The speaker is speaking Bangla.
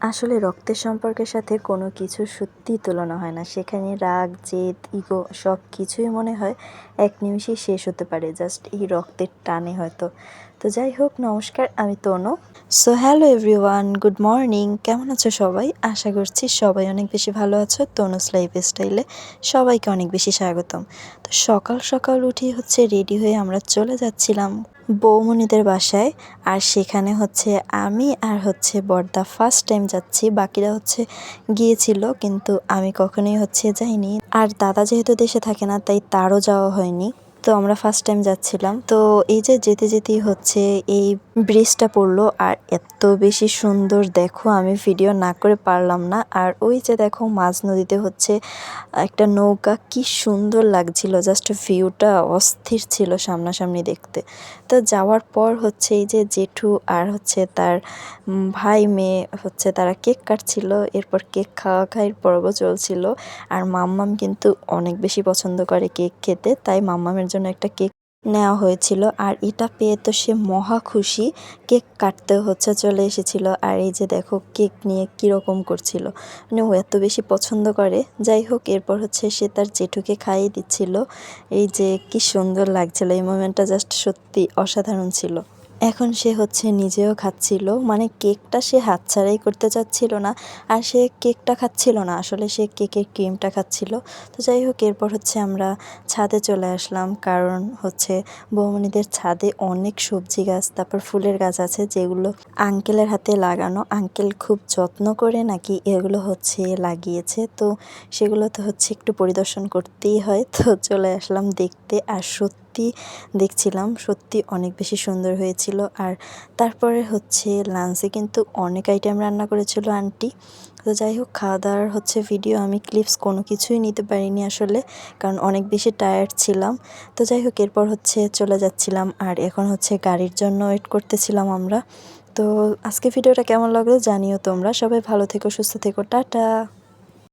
আসলে রক্তের সম্পর্কের সাথে কোনো কিছু সত্যিই তুলনা হয় না। সেখানে রাগ, জেদ, ইগো সব কিছুই মনে হয় এক নিমেষেই শেষ হতে পারে জাস্ট এই রক্তের টানে হয়তো। তো যাই হোক, নমস্কার, আমি Tanu. So hello everyone, good morning. কেমন আছো সবাই? আশা করছি সবাই অনেক বেশি ভালো আছো। তনুস লাইফস্টাইলে সবাইকে অনেক বেশি স্বাগতম। তো সকাল সকাল উঠেই রেডি হয়ে আমরা চলে যাচ্ছিলাম বৌমনিদের বাসায়। আর সেখানে আমি আর বড়দা ফার্স্ট টাইম যাচ্ছি, বাকিরা গিয়েছিল, কিন্তু আমি কখনোই যাইনি। আর দাদা যেহেতু দেশে থাকে না, তাই তারও যাওয়া হয়নি। তো আমরা ফার্স্ট টাইম যাচ্ছিলাম। তো এই যে যেতে যেতেই এই ব্রিজটা পড়লো, আর এত বেশি সুন্দর, দেখো আমি ভিডিও না করে পারলাম না। আর ওই যে দেখো মাঝ নদীতে একটা নৌকা, কি সুন্দর লাগছিল, জাস্ট ভিউটা অস্থির ছিল সামনাসামনি দেখতে। তো যাওয়ার পর এই যে জেঠু আর তার ভাই মেয়ে তারা কেক কাটছিল, এরপর কেক খাওয়ার পর্ব চলছিল। আর মাম্মাম কিন্তু অনেক বেশি পছন্দ করে কেক খেতে, তাই মাম্মামের জন্য একটা কেক নেওয়া হয়েছিল। আর এটা পেয়ে তো সে মহা খুশি, কেক কাটতে চলে এসেছিল। আর এই যে দেখো কেক নিয়ে কীরকম করছিল, মানে ও এত বেশি পছন্দ করে। যাই হোক, এরপর সে তার জেঠুকে খাইয়ে দিচ্ছিল। এই যে কি সুন্দর লাগছিল, এই মোমেন্টটা জাস্ট সত্যি অসাধারণ ছিল। এখন সে নিজেও খাচ্ছিল, মানে কেকটা সে হাতছাড়াই করতে চাচ্ছিল না। আর সে কেকটা খাচ্ছিল না, আসলে সে কেকের ক্রিমটা খাচ্ছিল। তো যাই হোক, এরপর আমরা ছাদে চলে আসলাম, কারণ বৌমনিদের ছাদে অনেক সবজি গাছ, তারপর ফুলের গাছ আছে, যেগুলো আঙ্কেলের হাতে লাগানো। আঙ্কেল খুব যত্ন করে নাকি এগুলো লাগিয়েছে। তো সেগুলো তো একটু পরিদর্শন করতেই হয়। তো চলে আসলাম দেখতে। আর সত্যি দেখছিলাম, সত্যি অনেক বেশি সুন্দর হয়েছিল। আর তারপরে লাঞ্চে কিন্তু অনেক আইটেম রান্না করেছিল আন্টি। তো যাই হোক, খাওয়া দাওয়ার ভিডিও আমি ক্লিপস কোনো কিছুই নিতে পারিনি আসলে, কারণ অনেক বেশি টায়ার্ড ছিলাম। তো যাই হোক, এরপর চলে যাচ্ছিলাম। আর এখন গাড়ির জন্য ওয়েট করতেছিলাম আমরা। তো আজকে ভিডিওটা কেমন লাগলো জানিও তোমরা। সবাই ভালো থেকো, সুস্থ থেকো, টাটা।